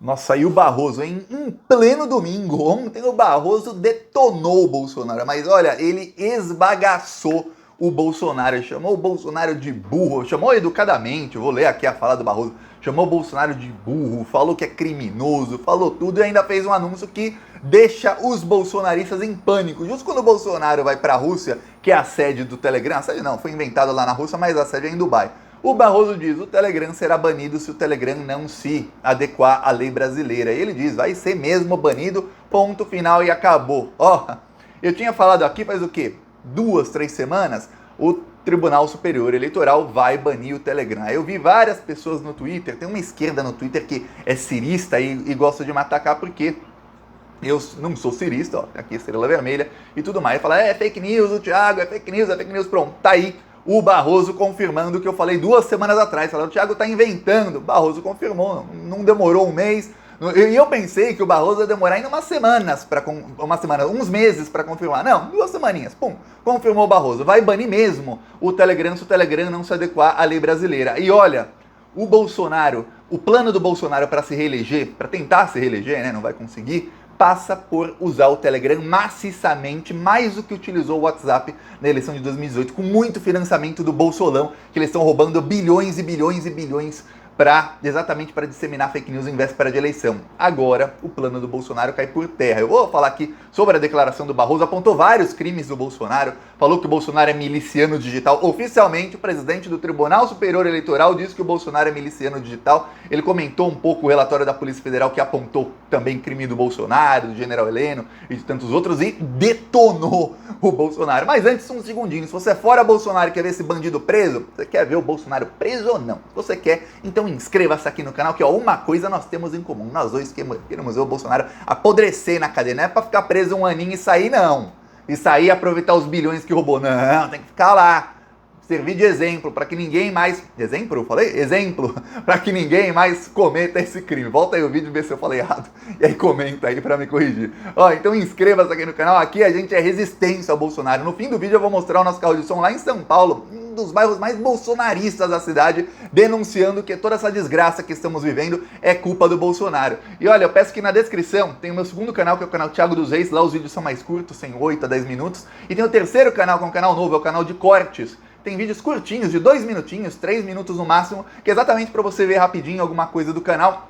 Nossa, e o Barroso, hein? Em pleno domingo, ontem o Barroso detonou o Bolsonaro, mas olha, ele esbagaçou o Bolsonaro, chamou o Bolsonaro de burro, chamou educadamente, vou ler aqui a fala do Barroso, chamou o Bolsonaro de burro, falou que é criminoso, falou tudo e ainda fez um anúncio que deixa os bolsonaristas em pânico. Justo quando o Bolsonaro vai para a Rússia, que é a sede do Telegram, a sede não, foi inventado lá na Rússia, mas a sede é em Dubai. O Barroso diz, o Telegram será banido se o Telegram não se adequar à lei brasileira. E ele diz, vai ser mesmo banido, ponto final e acabou. Ó, eu tinha falado aqui faz o quê? 2, 3 semanas, o Tribunal Superior Eleitoral vai banir o Telegram. Eu vi várias pessoas no Twitter, tem uma esquerda no Twitter que é cirista e gosta de me atacar porque eu não sou cirista, ó, aqui estrela vermelha e tudo mais. Fala, é fake news, o Thiago, é fake news, pronto, tá aí. O Barroso confirmando o que eu falei 2 semanas atrás. Falando, o Thiago tá inventando. Barroso confirmou, não demorou um mês. E eu pensei que o Barroso ia demorar ainda uns meses para confirmar. Não, 2 semaninhas. Pum, confirmou o Barroso. Vai banir mesmo o Telegram se o Telegram não se adequar à lei brasileira. E olha, o Bolsonaro, o plano do Bolsonaro para se reeleger, para tentar se reeleger, né, não vai conseguir, passa por usar o Telegram maciçamente, mais do que utilizou o WhatsApp na eleição de 2018, com muito financiamento do Bolsolão, que eles estão roubando bilhões e bilhões e bilhões exatamente para disseminar fake news em véspera de eleição. Agora, o plano do Bolsonaro cai por terra. Eu vou falar aqui sobre a declaração do Barroso, apontou vários crimes do Bolsonaro, falou que o Bolsonaro é miliciano digital. Oficialmente, o presidente do Tribunal Superior Eleitoral disse que o Bolsonaro é miliciano digital. Ele comentou um pouco o relatório da Polícia Federal que apontou também crime do Bolsonaro, do General Heleno e de tantos outros e detonou o Bolsonaro. Mas antes, um segundinho, se você é fora Bolsonaro e quer ver esse bandido preso, você quer ver o Bolsonaro preso ou não? Se você quer, então inscreva-se aqui no canal, que ó, uma coisa nós temos em comum. Nós dois queremos ver o Bolsonaro apodrecer na cadeia. Não é pra ficar preso um aninho e sair, não. E sair e aproveitar os bilhões que roubou. Não, tem que ficar lá. Servir de exemplo para que ninguém mais... Exemplo? Eu falei? Exemplo. Para que ninguém mais cometa esse crime. Volta aí o vídeo e vê se eu falei errado. E aí comenta aí para me corrigir. Ó, então inscreva-se aqui no canal. Aqui a gente é resistência ao Bolsonaro. No fim do vídeo eu vou mostrar o nosso carro de som lá em São Paulo, um dos bairros mais bolsonaristas da cidade, denunciando que toda essa desgraça que estamos vivendo é culpa do Bolsonaro. E olha, eu peço que na descrição tem o meu segundo canal, que é o canal Thiago dos Reis. Lá os vídeos são mais curtos, tem 8 a 10 minutos. E tem o terceiro canal, que é um canal novo, é o canal de cortes. Tem vídeos curtinhos, de 2 minutinhos, 3 minutos no máximo, que é exatamente para você ver rapidinho alguma coisa do canal.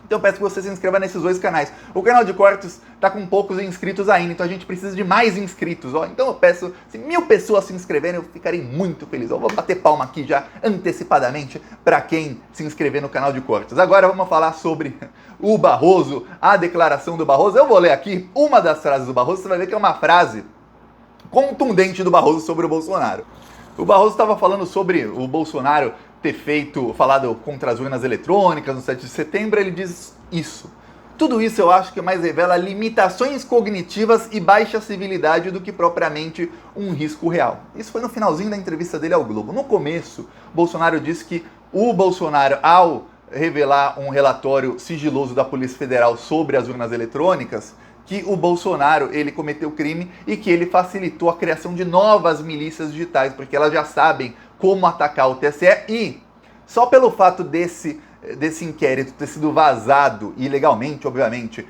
Então eu peço que você se inscreva nesses 2 canais. O canal de cortes tá com poucos inscritos ainda, então a gente precisa de mais inscritos, ó. Então eu peço, se 1000 pessoas se inscreverem, eu ficarei muito feliz. Eu vou bater palma aqui já antecipadamente para quem se inscrever no canal de cortes. Agora vamos falar sobre o Barroso, a declaração do Barroso. Eu vou ler aqui uma das frases do Barroso, você vai ver que é uma frase contundente do Barroso sobre o Bolsonaro. O Barroso estava falando sobre o Bolsonaro ter falado contra as urnas eletrônicas no 7 de setembro, ele diz isso. Tudo isso eu acho que mais revela limitações cognitivas e baixa civilidade do que propriamente um risco real. Isso foi no finalzinho da entrevista dele ao Globo. No começo, Bolsonaro disse que o Bolsonaro, ao revelar um relatório sigiloso da Polícia Federal sobre as urnas eletrônicas, que o Bolsonaro, ele cometeu crime e que ele facilitou a criação de novas milícias digitais, porque elas já sabem como atacar o TSE e só pelo fato desse inquérito ter sido vazado ilegalmente, obviamente,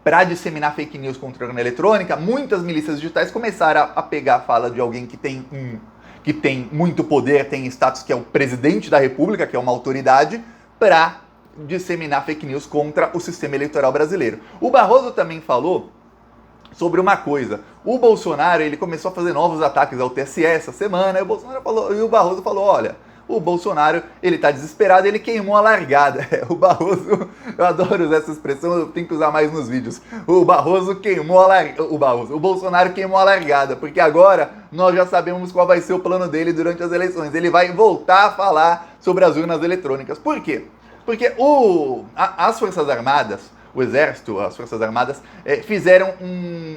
para disseminar fake news contra a urna eletrônica, muitas milícias digitais começaram a pegar a fala de alguém que tem muito poder, tem status, que é o presidente da República, que é uma autoridade, para disseminar fake news contra o sistema eleitoral brasileiro. O Barroso também falou sobre uma coisa. O Bolsonaro, ele começou a fazer novos ataques ao TSE essa semana, e o Barroso falou, olha, o Bolsonaro, ele tá desesperado, ele queimou a largada. O Barroso, eu adoro usar essa expressão, eu tenho que usar mais nos vídeos. O Bolsonaro queimou a largada, porque agora nós já sabemos qual vai ser o plano dele durante as eleições. Ele vai voltar a falar sobre as urnas eletrônicas. Por quê? Porque as Forças Armadas, o Exército, as Forças Armadas, fizeram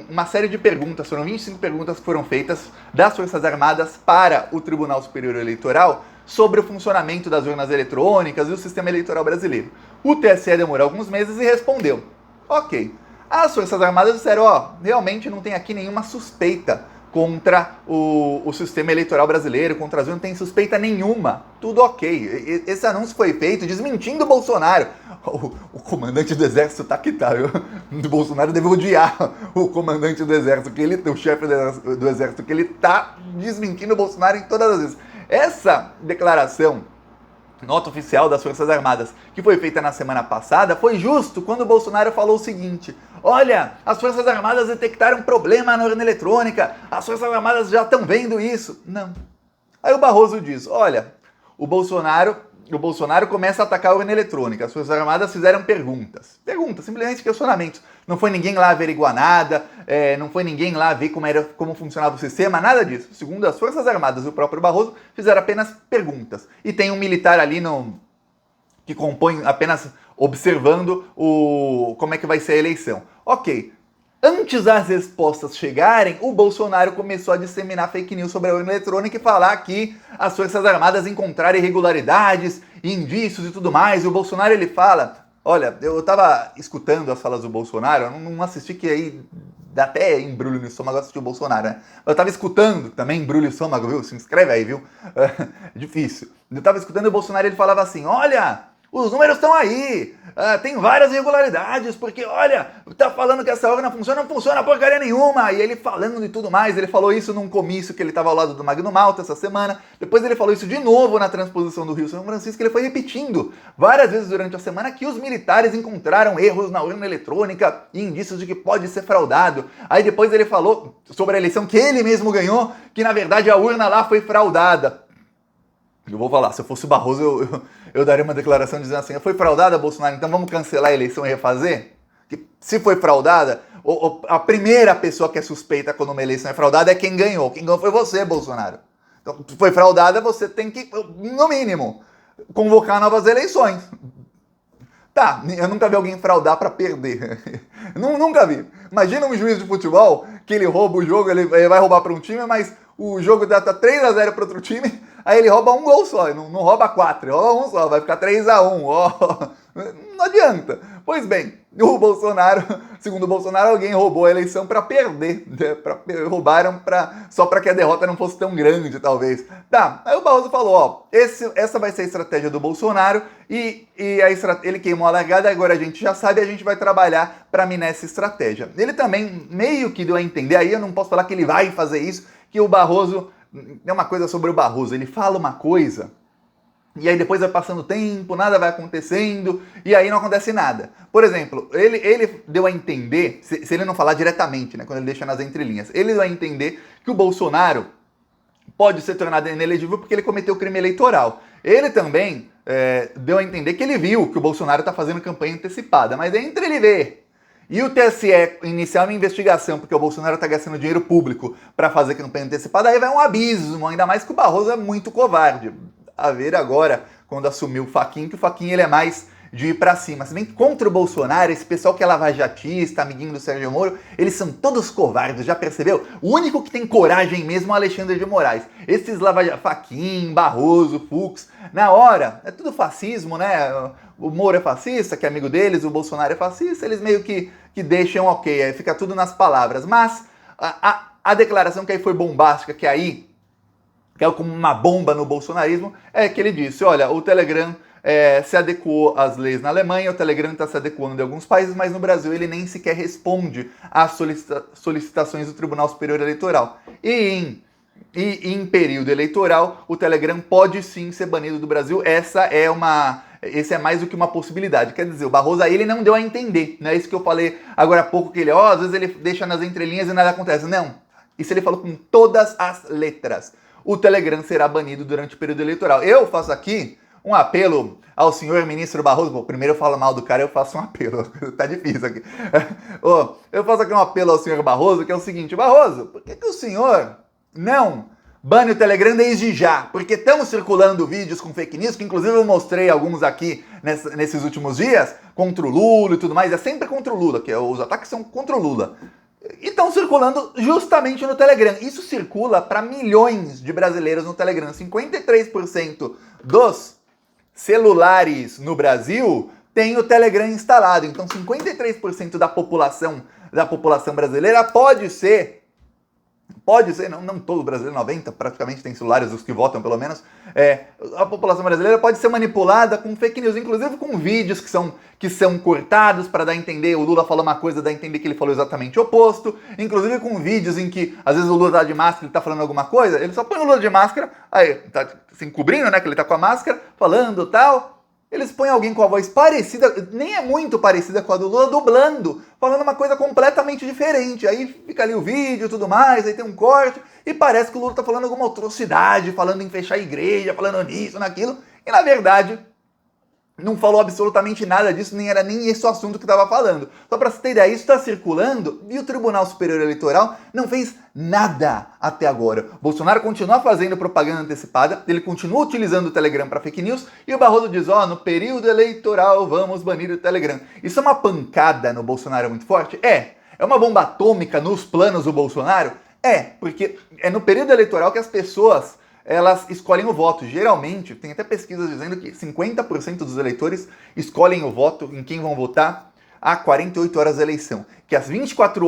uma série de perguntas, foram 25 perguntas que foram feitas das Forças Armadas para o Tribunal Superior Eleitoral sobre o funcionamento das urnas eletrônicas e o sistema eleitoral brasileiro. O TSE demorou alguns meses e respondeu. Ok. As Forças Armadas disseram, realmente não tem aqui nenhuma suspeita contra o sistema eleitoral brasileiro, contra as urnas, não tem suspeita nenhuma. Tudo ok. Esse anúncio foi feito desmentindo o Bolsonaro. O comandante do exército tá que tá, viu? O Bolsonaro deve odiar o comandante do exército, o chefe do exército, que ele tá desmentindo o Bolsonaro em todas as vezes. Essa declaração, nota oficial das Forças Armadas, que foi feita na semana passada, foi justo quando o Bolsonaro falou o seguinte: olha, as Forças Armadas detectaram problema na urna eletrônica, as Forças Armadas já estão vendo isso. Não. Aí o Barroso diz: olha, o Bolsonaro começa a atacar a urna eletrônica, as Forças Armadas fizeram perguntas, simplesmente questionamentos. Não foi ninguém lá averiguar nada, não foi ninguém lá ver como funcionava o sistema, nada disso. Segundo as Forças Armadas e o próprio Barroso, fizeram apenas perguntas. E tem um militar ali que compõe apenas observando como é que vai ser a eleição. Ok. Antes das respostas chegarem, o Bolsonaro começou a disseminar fake news sobre a urna eletrônica e falar que as Forças Armadas encontraram irregularidades, indícios e tudo mais. E o Bolsonaro, ele fala... Olha, eu tava escutando as falas do Bolsonaro, eu não assisti, que aí dá até embrulho no estômago assistir o Bolsonaro, né? Eu tava escutando também embrulho no estômago, viu? Se inscreve aí, viu? É difícil. Eu tava escutando o Bolsonaro, ele falava assim: olha, os números estão aí, tem várias irregularidades, porque, olha, tá falando que essa urna não funciona porcaria nenhuma. E ele falando de tudo mais, ele falou isso num comício que ele tava ao lado do Magno Malta essa semana, depois ele falou isso de novo na transposição do Rio São Francisco, ele foi repetindo várias vezes durante a semana que os militares encontraram erros na urna eletrônica e indícios de que pode ser fraudado. Aí depois ele falou sobre a eleição que ele mesmo ganhou, que na verdade a urna lá foi fraudada. Eu vou falar, se eu fosse o Barroso, eu daria uma declaração dizendo assim: foi fraudada, Bolsonaro, então vamos cancelar a eleição e refazer? Que se foi fraudada, a primeira pessoa que é suspeita quando uma eleição é fraudada é quem ganhou. Quem ganhou foi você, Bolsonaro. Então, se foi fraudada, você tem que, no mínimo, convocar novas eleições. Tá, eu nunca vi alguém fraudar pra perder. Nunca vi. Imagina um juiz de futebol que ele rouba o jogo, ele vai roubar pra um time, mas o jogo tá 3-0 para outro time, aí ele rouba um gol só, não rouba 4, ele rouba um só, vai ficar 3-1, ó. Não adianta. Pois bem, o Bolsonaro, segundo o Bolsonaro, alguém roubou a eleição para perder, né? Roubaram só para que a derrota não fosse tão grande, talvez. Tá, aí o Barroso falou, ó, essa vai ser a estratégia do Bolsonaro e ele queimou a largada, agora a gente já sabe, a gente vai trabalhar para minar essa estratégia. Ele também meio que deu a entender, aí eu não posso falar que ele vai fazer isso, que o Barroso, é uma coisa sobre o Barroso, ele fala uma coisa, e aí depois vai passando tempo, nada vai acontecendo, e aí não acontece nada. Por exemplo, ele deu a entender, se ele não falar diretamente, né, quando ele deixa nas entrelinhas, ele deu a entender que o Bolsonaro pode ser tornado inelegível porque ele cometeu crime eleitoral. Ele também deu a entender que ele viu que o Bolsonaro está fazendo campanha antecipada, mas entre ele ver e o TSE iniciar uma investigação porque o Bolsonaro está gastando dinheiro público para fazer campanha antecipada, aí vai um abismo, ainda mais que o Barroso é muito covarde. A ver agora, quando assumiu o Fachin, que o Fachin ele é mais de ir pra cima. Se bem que contra o Bolsonaro, esse pessoal que é lavajatista, amiguinho do Sérgio Moro, eles são todos covardes, já percebeu? O único que tem coragem mesmo é o Alexandre de Moraes. Esses lavajatistas, Fachin, Barroso, Fux, na hora, é tudo fascismo, né? O Moro é fascista, que é amigo deles, o Bolsonaro é fascista, eles meio que deixam ok, aí fica tudo nas palavras. Mas a declaração que aí foi bombástica, que aí caiu como uma bomba no bolsonarismo, é que ele disse, olha, o Telegram se adequou às leis na Alemanha, o Telegram está se adequando em alguns países, mas no Brasil ele nem sequer responde às solicitações do Tribunal Superior Eleitoral. E em período eleitoral, o Telegram pode sim ser banido do Brasil. Esse é mais do que uma possibilidade. Quer dizer, o Barroso aí ele não deu a entender, não é isso que eu falei agora há pouco, que ele, às vezes ele deixa nas entrelinhas e nada acontece. Não, isso ele falou com todas as letras. O Telegram será banido durante o período eleitoral. Eu faço aqui um apelo ao senhor ministro Barroso. Bom, primeiro eu falo mal do cara, eu faço um apelo. Tá difícil aqui. Eu faço aqui um apelo ao senhor Barroso, que é o seguinte: Barroso, por que o senhor não bane o Telegram desde já? Porque estão circulando vídeos com fake news, que inclusive eu mostrei alguns aqui nesses últimos dias, contra o Lula e tudo mais. É sempre contra o Lula, que os ataques são contra o Lula. E estão circulando justamente no Telegram. Isso circula para milhões de brasileiros no Telegram. 53% dos celulares no Brasil tem o Telegram instalado. Então 53% da população brasileira pode ser pode ser, não todo brasileiro, 90% praticamente tem celulares, os que votam pelo menos, a população brasileira pode ser manipulada com fake news, inclusive com vídeos que são cortados para dar a entender, o Lula falou uma coisa, dá a entender que ele falou exatamente o oposto, inclusive com vídeos em que às vezes o Lula tá de máscara, ele tá falando alguma coisa, ele só põe o Lula de máscara, aí tá se encobrindo, né, que ele tá com a máscara, falando tal. Eles põem alguém com a voz parecida, nem é muito parecida com a do Lula, dublando, falando uma coisa completamente diferente. Aí fica ali o vídeo e tudo mais, aí tem um corte, e parece que o Lula tá falando alguma atrocidade, falando em fechar a igreja, falando nisso, naquilo, e na verdade não falou absolutamente nada disso, nem era nem esse o assunto que estava falando. Só para você ter ideia, isso está circulando e o Tribunal Superior Eleitoral não fez nada até agora. Bolsonaro continua fazendo propaganda antecipada, ele continua utilizando o Telegram para fake news e o Barroso diz, no período eleitoral vamos banir o Telegram. Isso é uma pancada no Bolsonaro muito forte? É uma bomba atômica nos planos do Bolsonaro? Porque é no período eleitoral que as pessoas elas escolhem o voto. Geralmente, tem até pesquisas dizendo que 50% dos eleitores escolhem o voto em quem vão votar a 48 horas da eleição. Que as 24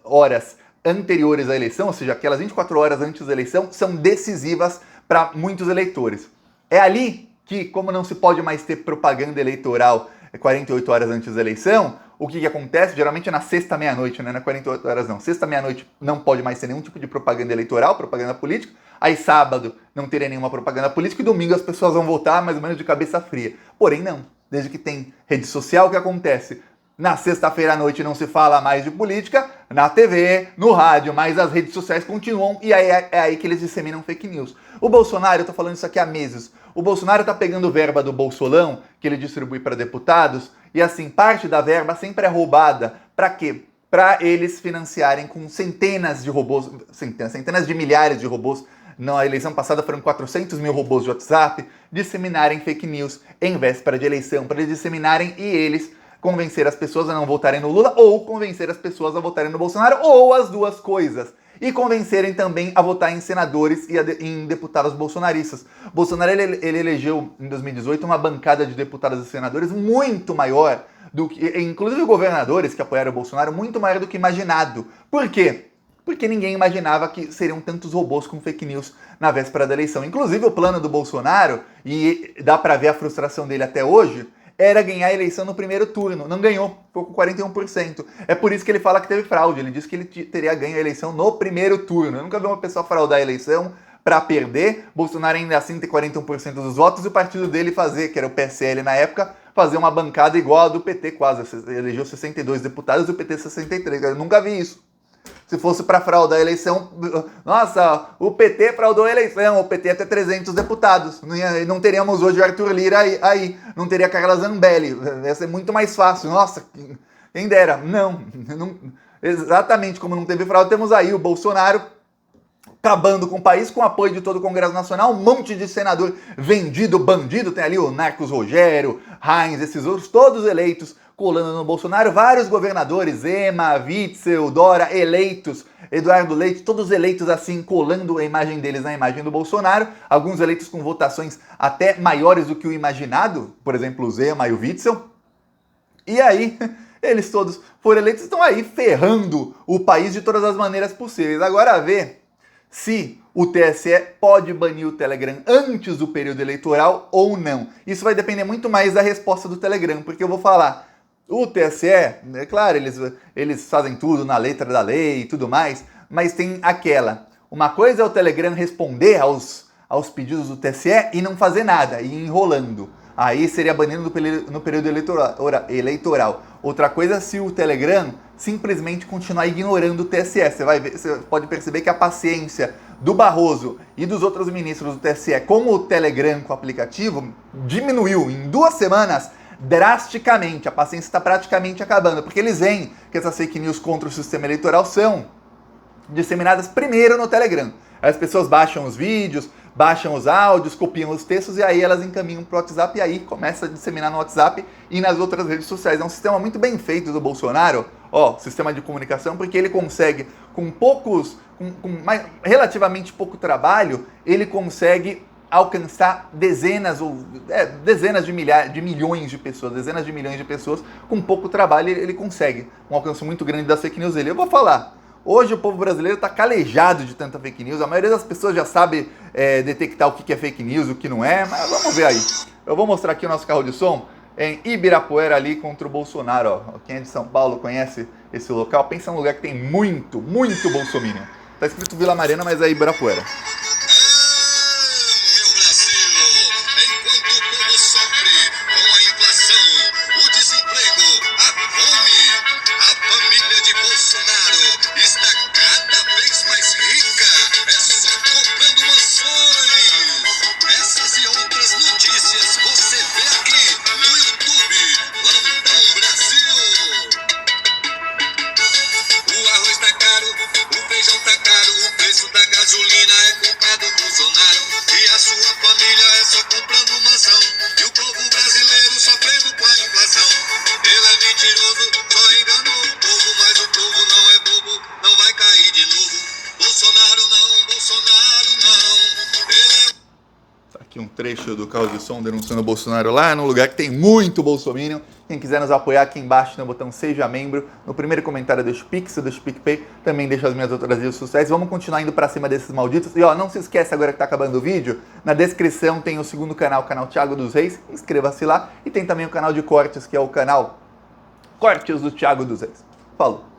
horas anteriores à eleição, ou seja, aquelas 24 horas antes da eleição, são decisivas para muitos eleitores. É ali que, como não se pode mais ter propaganda eleitoral 48 horas antes da eleição, o que acontece? Geralmente é na sexta meia-noite, não é na 48 horas não. Sexta meia-noite não pode mais ter nenhum tipo de propaganda eleitoral, propaganda política. Aí sábado não teria nenhuma propaganda política e domingo as pessoas vão votar mais ou menos de cabeça fria. Porém não, desde que tem rede social, o que acontece? Na sexta-feira à noite não se fala mais de política, na TV, no rádio, mas as redes sociais continuam e aí é aí que eles disseminam fake news. O Bolsonaro, eu tô falando isso aqui há meses, o Bolsonaro tá pegando verba do Bolsolão, que ele distribui para deputados, e assim, parte da verba sempre é roubada. Para quê? Para eles financiarem com centenas de robôs, centenas de milhares de robôs. Na eleição passada foram 400 mil robôs de WhatsApp, disseminarem fake news em véspera de eleição, para eles disseminarem e eles convencer as pessoas a não votarem no Lula ou convencer as pessoas a votarem no Bolsonaro ou as duas coisas. E convencerem também a votar em senadores e em deputados bolsonaristas. Bolsonaro ele elegeu em 2018 uma bancada de deputados e senadores muito maior do que, inclusive governadores que apoiaram o Bolsonaro, muito maior do que imaginado. Por quê? Porque ninguém imaginava que seriam tantos robôs com fake news na véspera da eleição. Inclusive o plano do Bolsonaro, e dá pra ver a frustração dele até hoje, era ganhar a eleição no primeiro turno. Não ganhou, ficou com 41%. É por isso que ele fala que teve fraude. Ele disse que ele teria ganho a eleição no primeiro turno. Eu nunca vi uma pessoa fraudar a eleição para perder. Bolsonaro ainda assim ter 41% dos votos e o partido dele fazer, que era o PSL na época, fazer uma bancada igual a do PT quase. Elegeu 62 deputados e o PT 63. Eu nunca vi isso. Se fosse para fraudar a eleição, nossa, o PT fraudou a eleição, o PT ia ter 300 deputados, não teríamos hoje o Arthur Lira aí, não teria Carla Zambelli, ia ser muito mais fácil, nossa, quem dera. Não, exatamente como não teve fraude, temos aí o Bolsonaro acabando com o país, com o apoio de todo o Congresso Nacional, um monte de senador vendido, bandido, tem ali o Marcos Rogério, Heinz, esses outros, todos eleitos, colando no Bolsonaro, vários governadores, Zema, Witzel, Dora, eleitos, Eduardo Leite, todos eleitos assim, colando a imagem deles na imagem do Bolsonaro, alguns eleitos com votações até maiores do que o imaginado, por exemplo, o Zema e o Witzel, e aí eles todos foram eleitos, estão aí ferrando o país de todas as maneiras possíveis. Agora vê se o TSE pode banir o Telegram antes do período eleitoral ou não. Isso vai depender muito mais da resposta do Telegram, porque eu vou falar, o TSE, é claro, eles fazem tudo na letra da lei e tudo mais, mas tem aquela, uma coisa é o Telegram responder aos pedidos do TSE e não fazer nada, e ir enrolando. Aí seria banido no período eleitoral. Outra coisa é se o Telegram simplesmente continuar ignorando o TSE. Você pode perceber que a paciência do Barroso e dos outros ministros do TSE com o Telegram, com o aplicativo, diminuiu em 2 semanas drasticamente. A paciência está praticamente acabando, porque eles veem que essas fake news contra o sistema eleitoral são disseminadas primeiro no Telegram. As pessoas baixam os vídeos, baixam os áudios, copiam os textos e aí elas encaminham para o WhatsApp e aí começa a disseminar no WhatsApp e nas outras redes sociais. É um sistema muito bem feito do Bolsonaro, sistema de comunicação, porque ele consegue, relativamente pouco trabalho, ele consegue alcançar dezenas de milhões de pessoas, com pouco trabalho ele consegue um alcance muito grande das fake news dele. Eu vou falar, Hoje o povo brasileiro está calejado de tanta fake news. A maioria das pessoas já sabe detectar o que é fake news, o que não é, mas vamos ver aí. Eu vou mostrar aqui o nosso carro de som em Ibirapuera ali contra o Bolsonaro. Ó. Quem é de São Paulo conhece esse local. Pensa num lugar que tem muito bolsominion. Tá escrito Vila Mariana, mas é Ibirapuera. Gasolina é culpa do Bolsonaro e a sua família é só comprando mansão e o povo brasileiro sofrendo com a inflação. Ele é mentiroso, só enganou o povo, mas o povo não é bobo, não vai cair de novo. Bolsonaro não, ele é... Tá aqui um trecho do carro de som denunciando o Bolsonaro lá num lugar que tem muito bolsominion. Quem quiser nos apoiar aqui embaixo no botão Seja Membro, no primeiro comentário do Pix, do PicPay, também deixa as minhas outras redes sociais. Vamos continuar indo pra cima desses malditos. E ó, não se esquece agora que tá acabando o vídeo, na descrição tem o segundo canal, o canal Thiago dos Reis, inscreva-se lá. E tem também o canal de cortes, que é o canal Cortes do Thiago dos Reis. Falou!